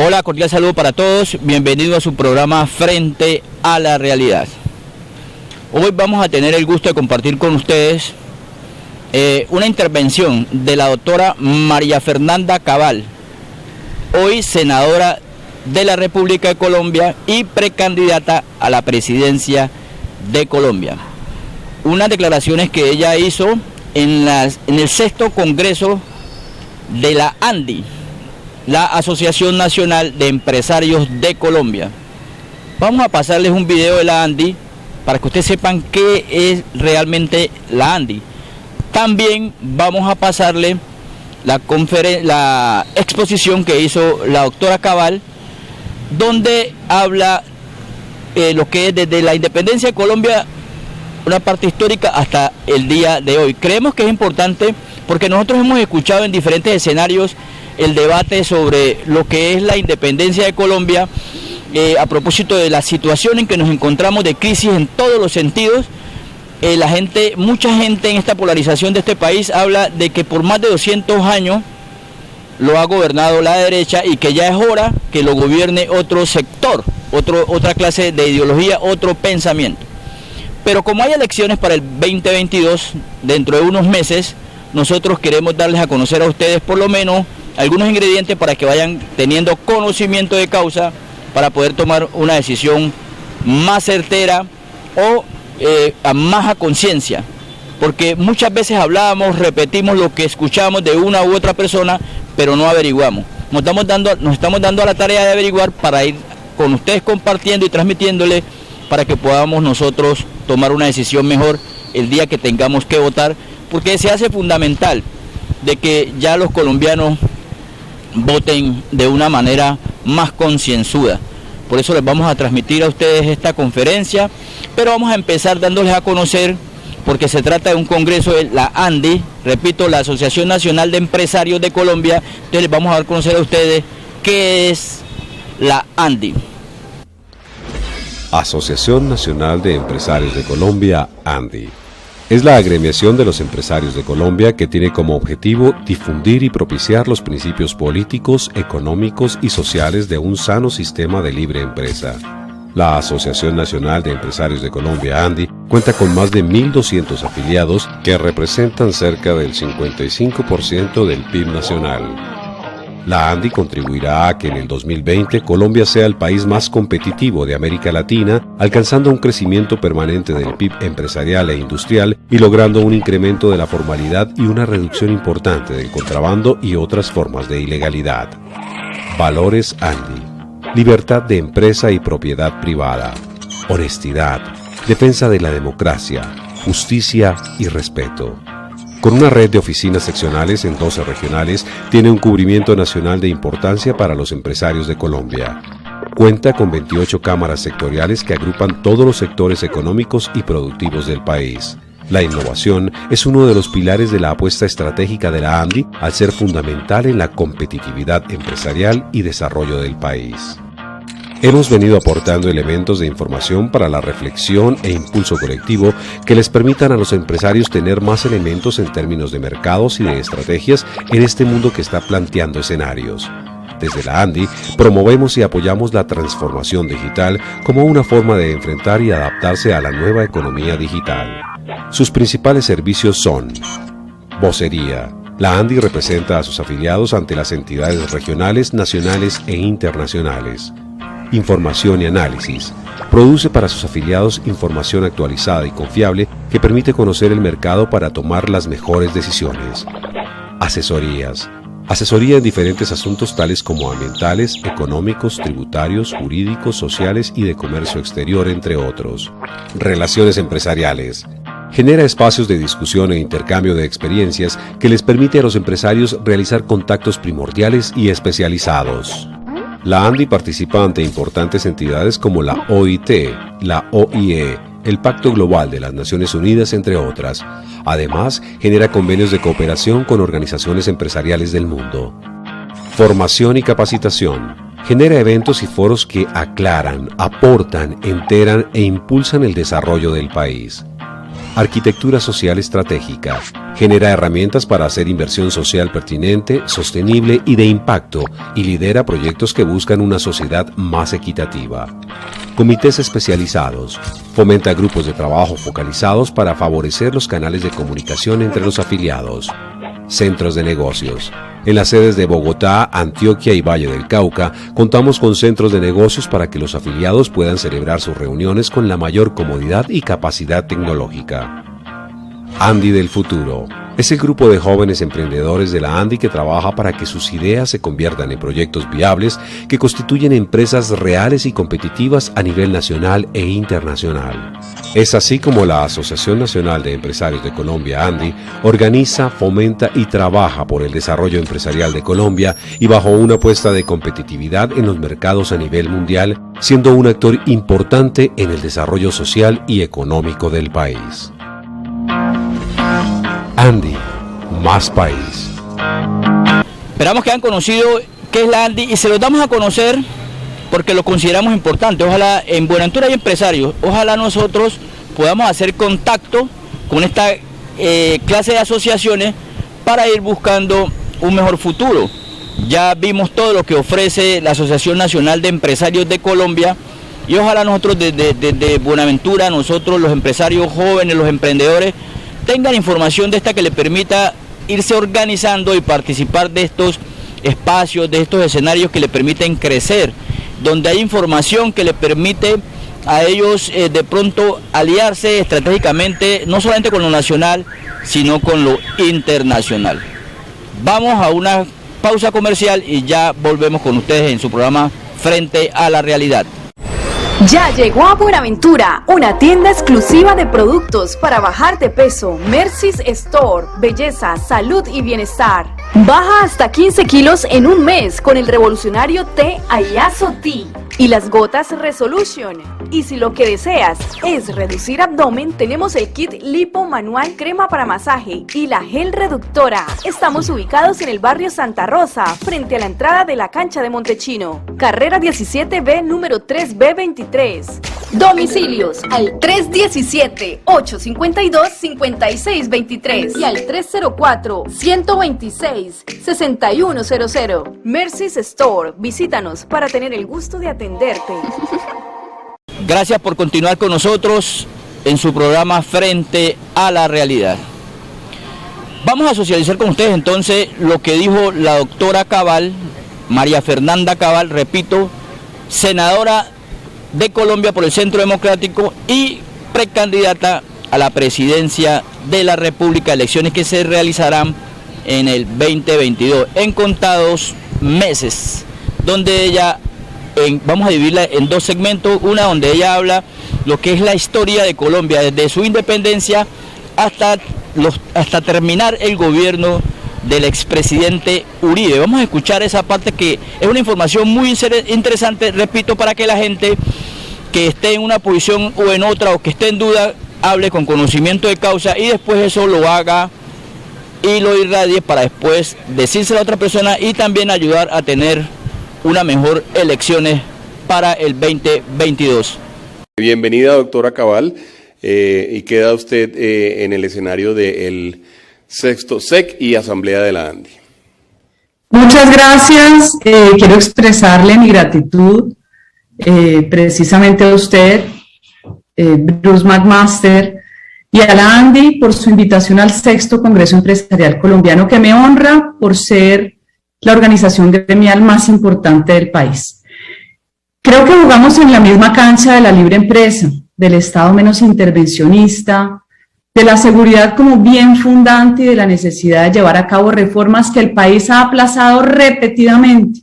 Hola, cordial saludo para todos, bienvenido a su programa Frente a la Realidad. Hoy vamos a tener el gusto de compartir con ustedes una intervención de la doctora María Fernanda Cabal, hoy senadora de la República de Colombia y precandidata a la presidencia de Colombia. Unas declaraciones que ella hizo en el 6º Congreso de la ANDI, la Asociación Nacional de Empresarios de Colombia. Vamos a pasarles un video de la ANDI para que ustedes sepan qué es realmente la ANDI. También vamos a pasarle la exposición que hizo la doctora Cabal, donde habla lo que es desde la independencia de Colombia, una parte histórica hasta el día de hoy. Creemos que es importante porque nosotros hemos escuchado en diferentes escenarios el debate sobre lo que es la independencia de Colombia, a propósito de la situación en que nos encontramos de crisis en todos los sentidos. Mucha gente en esta polarización de este país habla de que por más de 200 años lo ha gobernado la derecha y que ya es hora que lo gobierne otro sector, otra clase de ideología, otro pensamiento. Pero como hay elecciones para el 2022, dentro de unos meses, nosotros queremos darles a conocer a ustedes por lo menos algunos ingredientes para que vayan teniendo conocimiento de causa para poder tomar una decisión más certera o más a conciencia, porque muchas veces hablamos, repetimos lo que escuchamos de una u otra persona, pero no averiguamos. Nos estamos dando a la tarea de averiguar para ir con ustedes compartiendo y transmitiéndole para que podamos nosotros tomar una decisión mejor el día que tengamos que votar, porque se hace fundamental de que ya los colombianos voten de una manera más concienzuda. Por eso les vamos a transmitir a ustedes esta conferencia, pero vamos a empezar dándoles a conocer, porque se trata de un congreso de la ANDI, repito, la Asociación Nacional de Empresarios de Colombia. Entonces les vamos a dar a conocer a ustedes qué es la ANDI. Asociación Nacional de Empresarios de Colombia, ANDI. Es la agremiación de los empresarios de Colombia que tiene como objetivo difundir y propiciar los principios políticos, económicos y sociales de un sano sistema de libre empresa. La Asociación Nacional de Empresarios de Colombia, ANDI, cuenta con más de 1.200 afiliados que representan cerca del 55% del PIB nacional. La ANDI contribuirá a que en el 2020 Colombia sea el país más competitivo de América Latina, alcanzando un crecimiento permanente del PIB empresarial e industrial y logrando un incremento de la formalidad y una reducción importante del contrabando y otras formas de ilegalidad. Valores ANDI: libertad de empresa y propiedad privada, honestidad, defensa de la democracia, justicia y respeto. Con una red de oficinas seccionales en 12 regionales, tiene un cubrimiento nacional de importancia para los empresarios de Colombia. Cuenta con 28 cámaras sectoriales que agrupan todos los sectores económicos y productivos del país. La innovación es uno de los pilares de la apuesta estratégica de la ANDI, al ser fundamental en la competitividad empresarial y desarrollo del país. Hemos venido aportando elementos de información para la reflexión e impulso colectivo que les permitan a los empresarios tener más elementos en términos de mercados y de estrategias en este mundo que está planteando escenarios. Desde la ANDI promovemos y apoyamos la transformación digital como una forma de enfrentar y adaptarse a la nueva economía digital. Sus principales servicios son: vocería. La ANDI representa a sus afiliados ante las entidades regionales, nacionales e internacionales. Información y análisis. Produce para sus afiliados información actualizada y confiable que permite conocer el mercado para tomar las mejores decisiones. Asesorías. Asesoría en diferentes asuntos tales como ambientales, económicos, tributarios, jurídicos, sociales y de comercio exterior, entre otros. Relaciones empresariales. Genera espacios de discusión e intercambio de experiencias que les permite a los empresarios realizar contactos primordiales y especializados. La ANDI participa ante importantes entidades como la OIT, la OIE, el Pacto Global de las Naciones Unidas, entre otras. Además, genera convenios de cooperación con organizaciones empresariales del mundo. Formación y capacitación. Genera eventos y foros que aclaran, aportan, enteran e impulsan el desarrollo del país. arquitectura social estratégica, genera herramientas para hacer inversión social pertinente, sostenible y de impacto, y lidera proyectos que buscan una sociedad más equitativa. Comités especializados, fomenta grupos de trabajo focalizados para favorecer los canales de comunicación entre los afiliados. Centros de negocios. En las sedes de Bogotá, Antioquia y Valle del Cauca, contamos con centros de negocios para que los afiliados puedan celebrar sus reuniones con la mayor comodidad y capacidad tecnológica. ANDI del Futuro. Es el grupo de jóvenes emprendedores de la ANDI que trabaja para que sus ideas se conviertan en proyectos viables que constituyen empresas reales y competitivas a nivel nacional e internacional. Es así como la Asociación Nacional de Empresarios de Colombia, ANDI, organiza, fomenta y trabaja por el desarrollo empresarial de Colombia y bajo una apuesta de competitividad en los mercados a nivel mundial, siendo un actor importante en el desarrollo social y económico del país. ANDI, más país. Esperamos que hayan conocido qué es la ANDI y se los damos a conocer porque lo consideramos importante. Ojalá en Buenaventura hay empresarios, ojalá nosotros podamos hacer contacto con esta clase de asociaciones para ir buscando un mejor futuro. Ya vimos todo lo que ofrece la Asociación Nacional de Empresarios de Colombia y ojalá nosotros desde Buenaventura, nosotros los empresarios jóvenes, los emprendedores, tengan información de esta que le permita irse organizando y participar de estos espacios, de estos escenarios que le permiten crecer, donde hay información que le permite a ellos de pronto aliarse estratégicamente, no solamente con lo nacional, sino con lo internacional. Vamos a una pausa comercial y ya volvemos con ustedes en su programa Frente a la Realidad. Ya llegó a Buenaventura, una tienda exclusiva de productos para bajar de peso. Mercy's Store, belleza, salud y bienestar. Baja hasta 15 kilos en un mes con el revolucionario té Ayazo Tea y las gotas Resolution. Y si lo que deseas es reducir abdomen, tenemos el kit lipo manual, crema para masaje y la gel reductora. Estamos ubicados en el barrio Santa Rosa, frente a la entrada de la cancha de Montechino. Carrera 17B, número 3B23. Domicilios al 317-852-5623 y al 304-126-6100. Mercy's Store, visítanos para tener el gusto de atenderte. Gracias por continuar con nosotros en su programa Frente a la Realidad. Vamos a socializar con ustedes entonces lo que dijo la doctora Cabal, María Fernanda Cabal, repito, senadora de Colombia por el Centro Democrático y precandidata a la presidencia de la República, elecciones que se realizarán en el 2022, en contados meses, donde ella, vamos a dividirla en dos segmentos, una donde ella habla lo que es la historia de Colombia, desde su independencia hasta terminar el gobierno del expresidente Uribe. Vamos a escuchar esa parte que es una información muy interesante, repito, para que la gente que esté en una posición o en otra o que esté en duda, hable con conocimiento de causa y después eso lo haga y lo irradie para después decírselo a otra persona y también ayudar a tener una mejor elecciones para el 2022. Bienvenida, doctora Cabal, y queda usted en el escenario del sexto SEC y Asamblea de la ANDI. Muchas gracias, quiero expresarle mi gratitud precisamente a usted, Bruce McMaster, y a la ANDI por su invitación al sexto Congreso Empresarial Colombiano, que me honra por ser la organización gremial más importante del país. Creo que jugamos en la misma cancha de la libre empresa, del Estado menos intervencionista, de la seguridad como bien fundante y de la necesidad de llevar a cabo reformas que el país ha aplazado repetidamente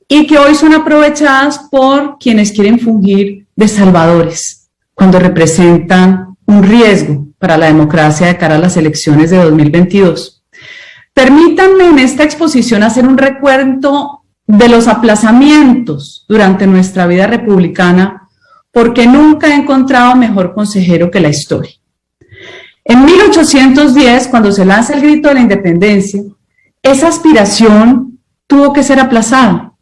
y que hoy son aprovechadas por quienes quieren fungir de salvadores, cuando representan un riesgo para la democracia de cara a las elecciones de 2022. Permítanme en esta exposición hacer un recuento de los aplazamientos durante nuestra vida republicana, porque nunca he encontrado mejor consejero que la historia. En 1810, cuando se lanza el grito de la independencia, esa aspiración tuvo que ser aplazada,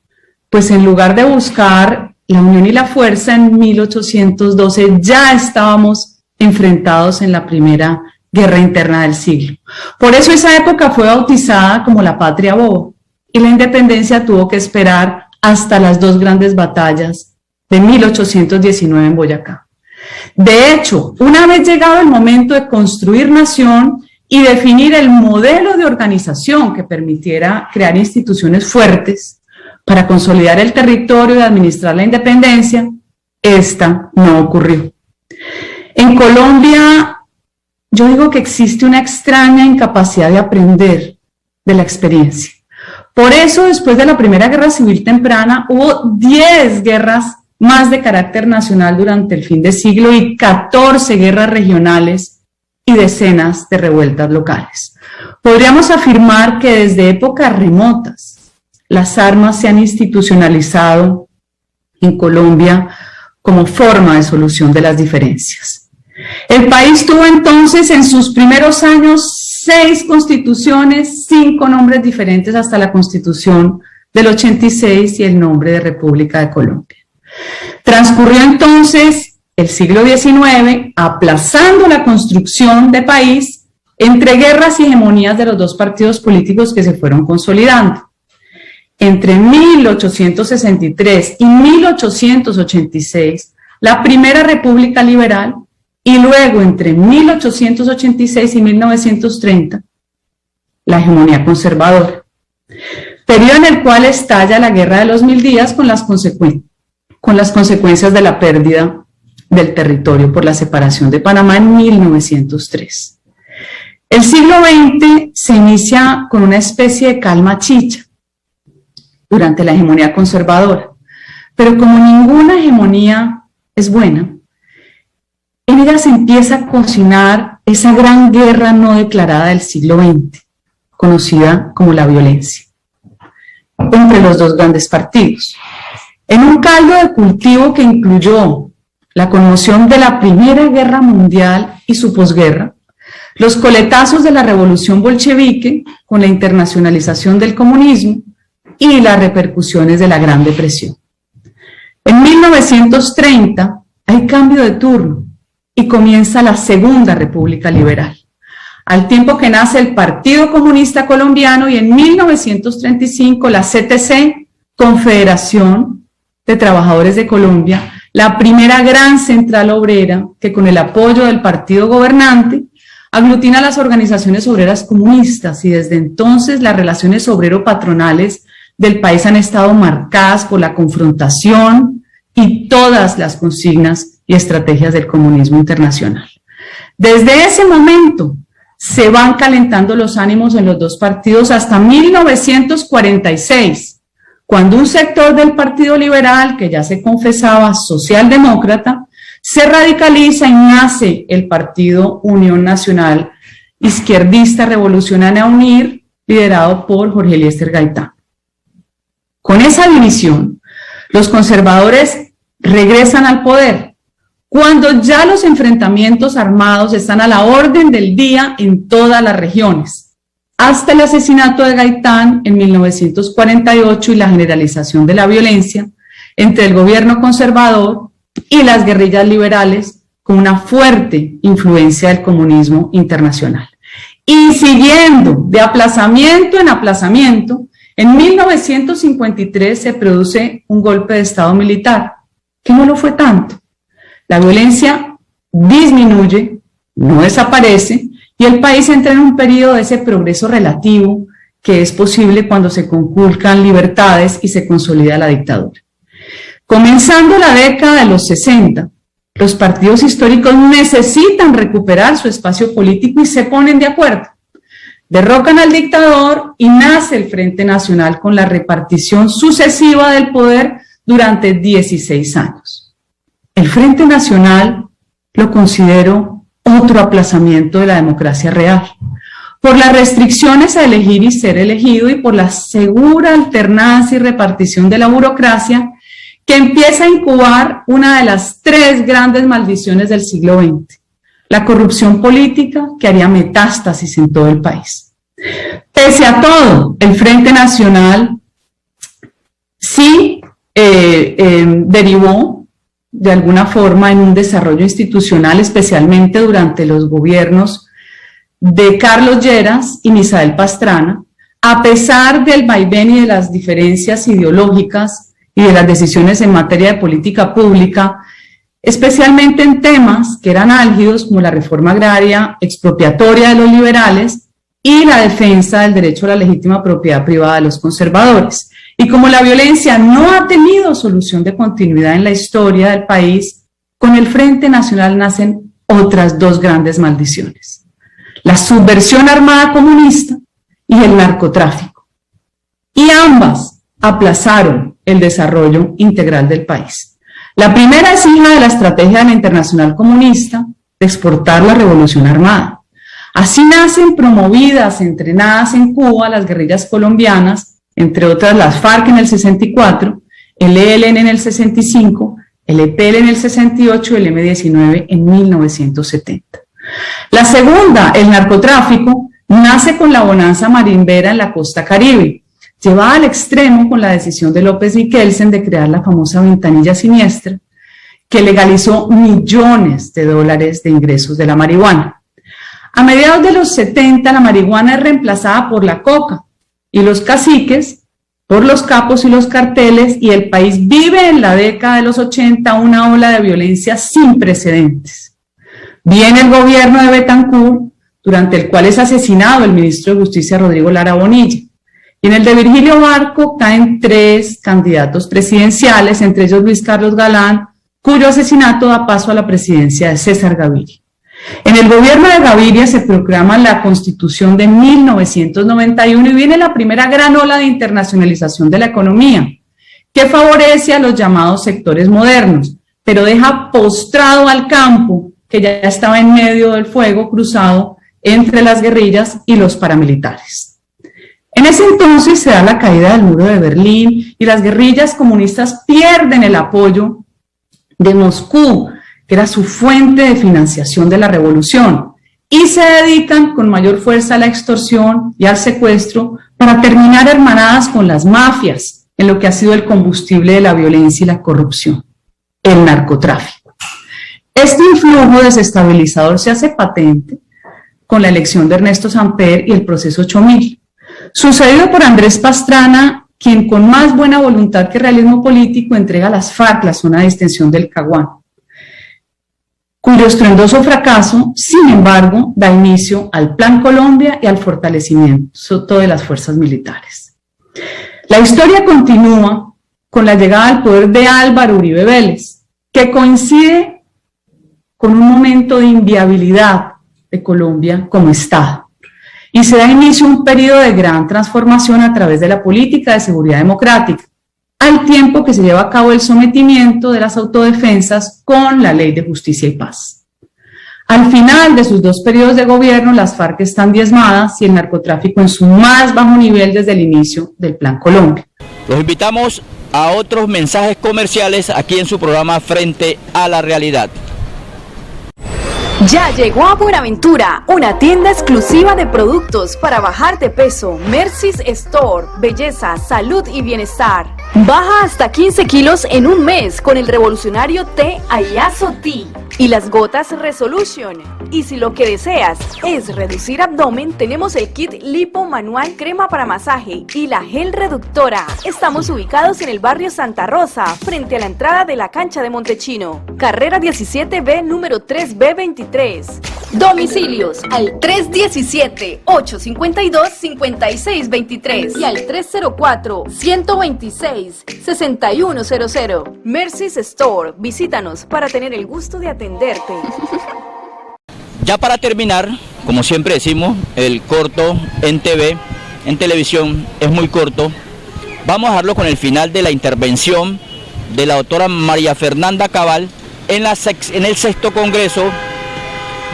pues en lugar de buscar la unión y la fuerza, en 1812 ya estábamos enfrentados en la primera guerra interna del siglo. Por eso esa época fue bautizada como la Patria Boba, y la independencia tuvo que esperar hasta las dos grandes batallas de 1819 en Boyacá. De hecho, una vez llegado el momento de construir nación y definir el modelo de organización que permitiera crear instituciones fuertes para consolidar el territorio y administrar la independencia, esta no ocurrió. En Colombia, yo digo que existe una extraña incapacidad de aprender de la experiencia. Por eso, después de la Primera Guerra Civil temprana, hubo 10 guerras más de carácter nacional durante el fin de siglo y 14 guerras regionales y decenas de revueltas locales. Podríamos afirmar que desde épocas remotas las armas se han institucionalizado en Colombia como forma de solución de las diferencias. El país tuvo entonces en sus primeros años 6 constituciones, 5 nombres diferentes hasta la Constitución del 86 y el nombre de República de Colombia. Transcurrió entonces el siglo XIX aplazando la construcción de país entre guerras y hegemonías de los dos partidos políticos que se fueron consolidando. Entre 1863 y 1886, la Primera República Liberal, y luego entre 1886 y 1930, la hegemonía conservadora. Periodo en el cual estalla la Guerra de los 1000 días con las consecuencias de la pérdida del territorio por la separación de Panamá en 1903. El siglo XX se inicia con una especie de calma chicha durante la hegemonía conservadora, pero como ninguna hegemonía es buena, en ella se empieza a cocinar esa gran guerra no declarada del siglo XX, conocida como la violencia, entre los dos grandes partidos. En un caldo de cultivo que incluyó la conmoción de la Primera Guerra Mundial y su posguerra, los coletazos de la revolución bolchevique con la internacionalización del comunismo y las repercusiones de la Gran Depresión. En 1930 hay cambio de turno y comienza la Segunda República Liberal, al tiempo que nace el Partido Comunista Colombiano y en 1935 la CTC, Confederación de Trabajadores de Colombia, la primera gran central obrera que con el apoyo del partido gobernante aglutina a las organizaciones obreras comunistas, y desde entonces las relaciones obrero-patronales del país han estado marcadas por la confrontación y todas las consignas y estrategias del comunismo internacional. Desde ese momento se van calentando los ánimos en los dos partidos hasta 1946, cuando un sector del Partido Liberal, que ya se confesaba socialdemócrata, se radicaliza y nace el Partido Unión Nacional Izquierdista Revolucionaria UNIR, liderado por Jorge Eliezer Gaitán. Con esa división, los conservadores regresan al poder, cuando ya los enfrentamientos armados están a la orden del día en todas las regiones, hasta el asesinato de Gaitán en 1948 y la generalización de la violencia entre el gobierno conservador y las guerrillas liberales con una fuerte influencia del comunismo internacional. Y siguiendo de aplazamiento en aplazamiento, en 1953 se produce un golpe de Estado militar, que no lo fue tanto. La violencia disminuye, no desaparece, y el país entra en un periodo de ese progreso relativo que es posible cuando se conculcan libertades y se consolida la dictadura. Comenzando la década de los 60, los partidos históricos necesitan recuperar su espacio político y se ponen de acuerdo. Derrocan al dictador y nace el Frente Nacional con la repartición sucesiva del poder durante 16 años. El Frente Nacional lo considero otro aplazamiento de la democracia real, por las restricciones a elegir y ser elegido y por la segura alternancia y repartición de la burocracia que empieza a incubar una de las 3 grandes maldiciones del siglo XX, la corrupción política que haría metástasis en todo el país. Pese a todo, el Frente Nacional sí derivó de alguna forma en un desarrollo institucional, especialmente durante los gobiernos de Carlos Lleras y Misael Pastrana, a pesar del vaivén y de las diferencias ideológicas y de las decisiones en materia de política pública, especialmente en temas que eran álgidos como la reforma agraria expropiatoria de los liberales y la defensa del derecho a la legítima propiedad privada de los conservadores. Y como la violencia no ha tenido solución de continuidad en la historia del país, con el Frente Nacional nacen otras dos grandes maldiciones: la subversión armada comunista y el narcotráfico. Y ambas aplazaron el desarrollo integral del país. La primera es hija de la estrategia de la Internacional Comunista de exportar la revolución armada. Así nacen promovidas, entrenadas en Cuba las guerrillas colombianas, entre otras las FARC en el 64, el ELN en el 65, el EPL en el 68 y el M-19 en 1970. La segunda, el narcotráfico, nace con la bonanza marimbera en la costa caribe, llevada al extremo con la decisión de López Michelsen de crear la famosa ventanilla siniestra, que legalizó millones de dólares de ingresos de la marihuana. A mediados de los 70, la marihuana es reemplazada por la coca y los caciques por los capos y los carteles, y el país vive en la década de los 80 una ola de violencia sin precedentes. Viene el gobierno de Betancourt, durante el cual es asesinado el ministro de Justicia Rodrigo Lara Bonilla. Y en el de Virgilio Barco caen 3 candidatos presidenciales, entre ellos Luis Carlos Galán, cuyo asesinato da paso a la presidencia de César Gaviria. En el gobierno de Gaviria se proclama la Constitución de 1991 y viene la primera gran ola de internacionalización de la economía, que favorece a los llamados sectores modernos, pero deja postrado al campo, que ya estaba en medio del fuego cruzado entre las guerrillas y los paramilitares. En ese entonces se da la caída del muro de Berlín y las guerrillas comunistas pierden el apoyo de Moscú, que era su fuente de financiación de la revolución, y se dedican con mayor fuerza a la extorsión y al secuestro para terminar hermanadas con las mafias en lo que ha sido el combustible de la violencia y la corrupción, el narcotráfico. Este influjo desestabilizador se hace patente con la elección de Ernesto Samper y el proceso 8000, sucedido por Andrés Pastrana, quien con más buena voluntad que realismo político entrega a las FARC la zona de extensión del Caguán, cuyo estruendoso fracaso, sin embargo, da inicio al Plan Colombia y al fortalecimiento de las fuerzas militares. La historia continúa con la llegada al poder de Álvaro Uribe Vélez, que coincide con un momento de inviabilidad de Colombia como Estado, y se da inicio a un periodo de gran transformación a través de la política de seguridad democrática, al tiempo que se lleva a cabo el sometimiento de las autodefensas con la Ley de Justicia y Paz. Al final de sus 2 periodos de gobierno, las FARC están diezmadas y el narcotráfico en su más bajo nivel desde el inicio del Plan Colombia. Los invitamos a otros mensajes comerciales aquí en su programa Frente a la Realidad. Ya llegó a Buenaventura, una tienda exclusiva de productos para bajar de peso. Mercy's Store, belleza, salud y bienestar. Baja hasta 15 kilos en un mes con el revolucionario té Ayazo Tea y las gotas Resolution. Y si lo que deseas es reducir abdomen, tenemos el kit lipo manual, crema para masaje y la gel reductora. Estamos ubicados en el barrio Santa Rosa, frente a la entrada de la cancha de Montechino. Carrera 17B, número 3B23. Domicilios al 317-852-5623 y al 304-126-6100. Mercy's Store, visítanos para tener el gusto de atenderte. Ya para terminar, como siempre decimos, el corto en TV, en televisión, es muy corto. Vamos a dejarlo con el final de la intervención de la doctora María Fernanda Cabal en el 6º Congreso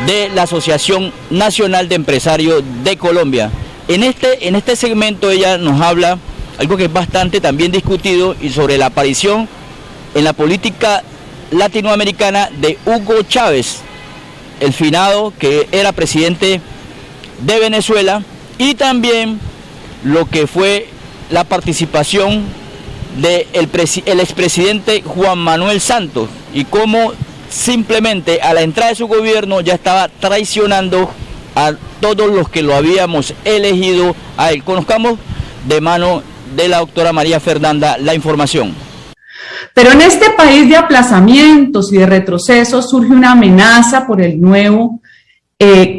de la Asociación Nacional de Empresarios de Colombia. En este segmento ella nos habla algo que es bastante también discutido y sobre la aparición en la política latinoamericana de Hugo Chávez, el finado que era presidente de Venezuela, y también lo que fue la participación del expresidente Juan Manuel Santos y cómo simplemente a la entrada de su gobierno ya estaba traicionando a todos los que lo habíamos elegido a él. Conozcamos de mano de la doctora María Fernanda la información. Pero en este país de aplazamientos y de retrocesos surge una amenaza por el nuevo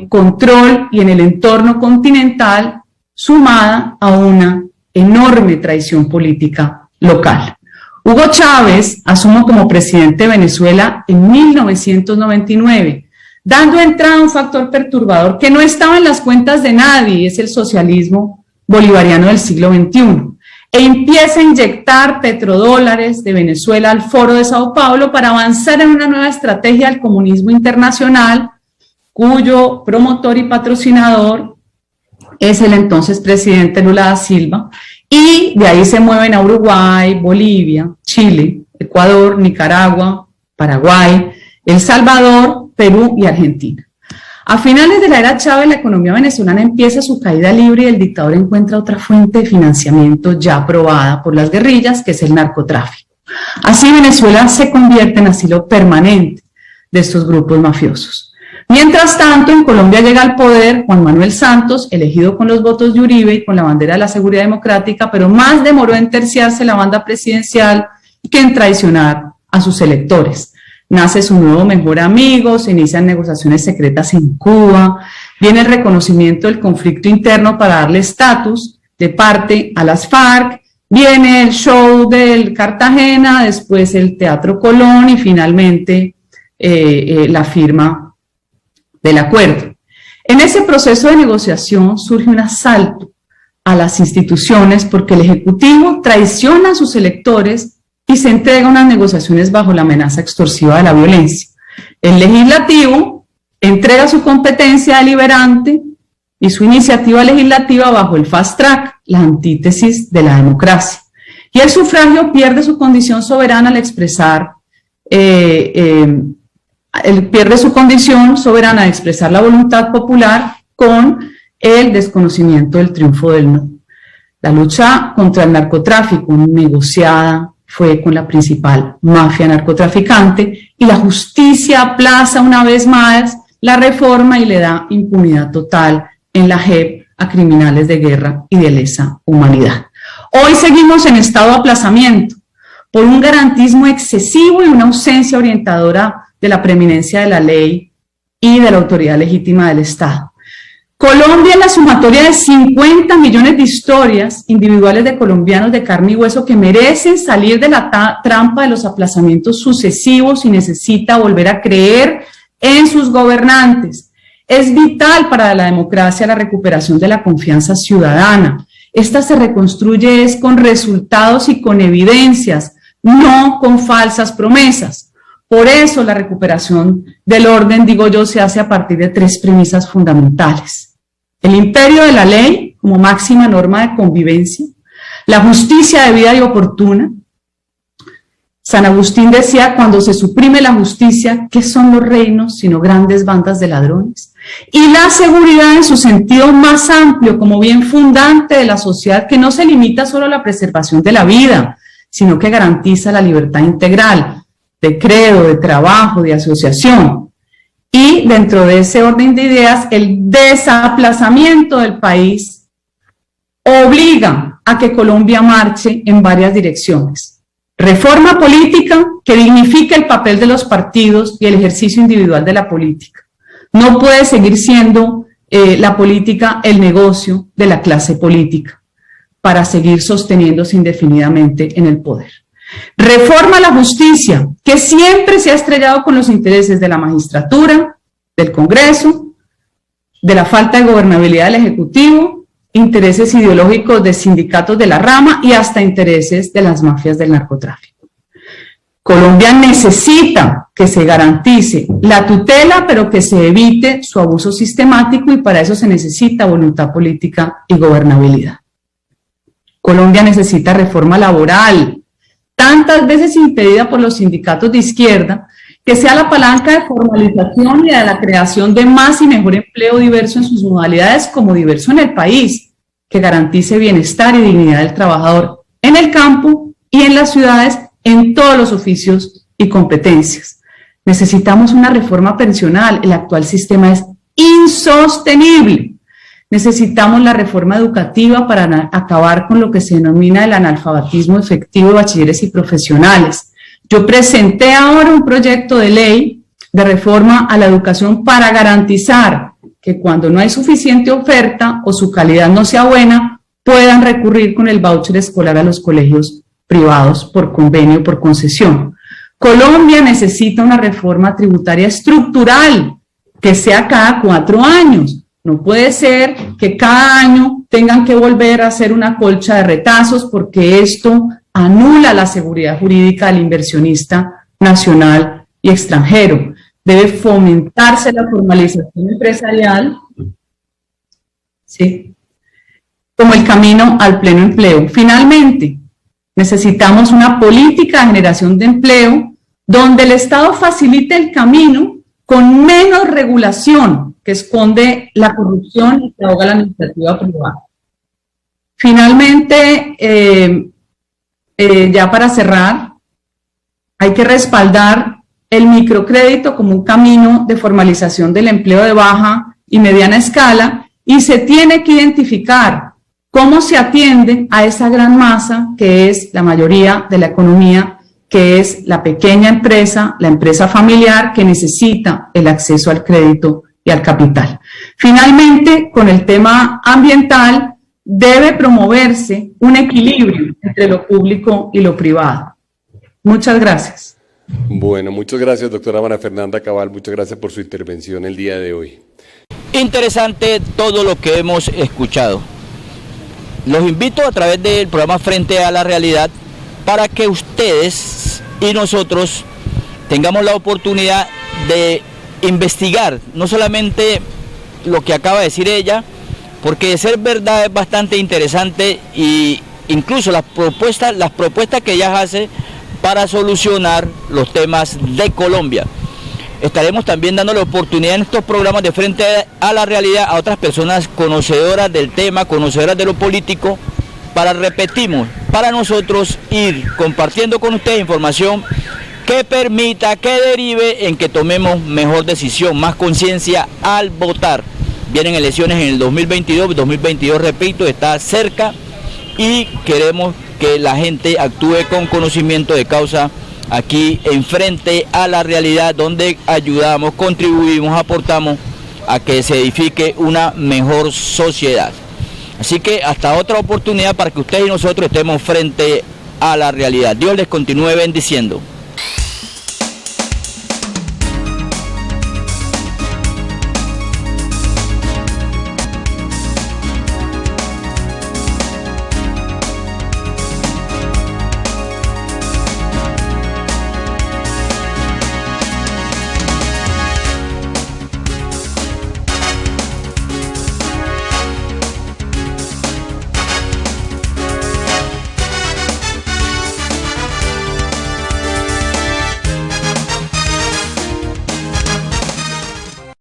control y en el entorno continental, sumada a una enorme traición política local. Hugo Chávez asume como presidente de Venezuela en 1999, dando entrada a un factor perturbador que no estaba en las cuentas de nadie, es el socialismo bolivariano del siglo XXI, e empieza a inyectar petrodólares de Venezuela al Foro de Sao Paulo para avanzar en una nueva estrategia del comunismo internacional, cuyo promotor y patrocinador es el entonces presidente Lula da Silva, y de ahí se mueven a Uruguay, Bolivia, Chile, Ecuador, Nicaragua, Paraguay, El Salvador, Perú y Argentina. A finales de la era Chávez, la economía venezolana empieza su caída libre y el dictador encuentra otra fuente de financiamiento ya aprobada por las guerrillas, que es el narcotráfico. Así Venezuela se convierte en asilo permanente de estos grupos mafiosos. Mientras tanto, en Colombia llega al poder Juan Manuel Santos, elegido con los votos de Uribe y con la bandera de la seguridad democrática, pero más demoró en terciarse la banda presidencial que en traicionar a sus electores. Nace su nuevo mejor amigo, se inician negociaciones secretas en Cuba, viene el reconocimiento del conflicto interno para darle estatus de parte a las FARC, viene el show del Cartagena, después el Teatro Colón y finalmente la firma del acuerdo. En ese proceso de negociación surge un asalto a las instituciones porque el Ejecutivo traiciona a sus electores y se entrega a unas negociaciones bajo la amenaza extorsiva de la violencia. El Legislativo entrega su competencia deliberante y su iniciativa legislativa bajo el fast track, la antítesis de la democracia. Y el sufragio pierde su condición soberana al expresar pierde su condición soberana de expresar la voluntad popular con el desconocimiento del triunfo del no. La lucha contra el narcotráfico negociada fue con la principal mafia narcotraficante y la justicia aplaza una vez más la reforma y le da impunidad total en la JEP a criminales de guerra y de lesa humanidad. Hoy seguimos en estado de aplazamiento por un garantismo excesivo y una ausencia orientadora de la preeminencia de la ley y de la autoridad legítima del Estado. Colombia es la sumatoria de 50 millones de historias individuales de colombianos de carne y hueso que merecen salir de la trampa de los aplazamientos sucesivos y necesita volver a creer en sus gobernantes. Es vital para la democracia la recuperación de la confianza ciudadana. Esta se reconstruye es con resultados y con evidencias, no con falsas promesas. Por eso la recuperación del orden, digo yo, se hace a partir de tres premisas fundamentales. El imperio de la ley como máxima norma de convivencia, la justicia debida y oportuna. San Agustín decía, cuando se suprime la justicia, ¿qué son los reinos sino grandes bandas de ladrones? Y la seguridad en su sentido más amplio, como bien fundante de la sociedad, que no se limita solo a la preservación de la vida, sino que garantiza la libertad integral, de credo, de trabajo, de asociación. Y dentro de ese orden de ideas, el desaplazamiento del país obliga a que Colombia marche en varias direcciones. Reforma política que dignifique el papel de los partidos y el ejercicio individual de la política. No puede seguir siendo la política el negocio de la clase política para seguir sosteniéndose indefinidamente en el poder. Reforma a la justicia, que siempre se ha estrellado con los intereses de la magistratura, del Congreso, de la falta de gobernabilidad del Ejecutivo, intereses ideológicos de sindicatos de la rama y hasta intereses de las mafias del narcotráfico. Colombia necesita que se garantice la tutela, pero que se evite su abuso sistemático y para eso se necesita voluntad política y gobernabilidad. Colombia necesita reforma laboral, tantas veces impedida por los sindicatos de izquierda, que sea la palanca de formalización y de la creación de más y mejor empleo diverso en sus modalidades como diverso en el país, que garantice bienestar y dignidad del trabajador en el campo y en las ciudades en todos los oficios y competencias. Necesitamos una reforma pensional, el actual sistema es insostenible. Necesitamos la reforma educativa para acabar con lo que se denomina el analfabetismo efectivo de bachilleres y profesionales. Yo presenté ahora un proyecto de ley de reforma a la educación para garantizar que cuando no hay suficiente oferta o su calidad no sea buena, puedan recurrir con el voucher escolar a los colegios privados por convenio, por concesión. Colombia necesita una reforma tributaria estructural que sea cada 4 años. No puede ser que cada año tengan que volver a hacer una colcha de retazos porque esto anula la seguridad jurídica del inversionista nacional y extranjero. Debe fomentarse la formalización empresarial, ¿sí?, como el camino al pleno empleo. Finalmente, necesitamos una política de generación de empleo donde el Estado facilite el camino con menos regulación que esconde la corrupción y que ahoga la iniciativa privada. Finalmente, ya para cerrar, hay que respaldar el microcrédito como un camino de formalización del empleo de baja y mediana escala y se tiene que identificar cómo se atiende a esa gran masa que es la mayoría de la economía, que es la pequeña empresa, la empresa familiar que necesita el acceso al crédito y al capital. Finalmente, con el tema ambiental, debe promoverse un equilibrio entre lo público y lo privado. Muchas gracias. Bueno, muchas gracias, doctora María Fernanda Cabal, muchas gracias por su intervención el día de hoy. Interesante todo lo que hemos escuchado. Los invito a través del programa Frente a la Realidad para que ustedes y nosotros tengamos la oportunidad de investigar, no solamente lo que acaba de decir ella, porque de ser verdad es bastante interesante y incluso las propuestas que ella hace para solucionar los temas de Colombia. Estaremos también dando la oportunidad en estos programas de Frente a la Realidad a otras personas conocedoras del tema, conocedoras de lo político, repetimos, para nosotros ir compartiendo con ustedes información que permita, que derive en que tomemos mejor decisión, más conciencia al votar. Vienen elecciones en el 2022, repito, está cerca y queremos que la gente actúe con conocimiento de causa aquí en Frente a la Realidad, donde ayudamos, contribuimos, aportamos a que se edifique una mejor sociedad. Así que hasta otra oportunidad para que ustedes y nosotros estemos frente a la realidad. Dios les continúe bendiciendo.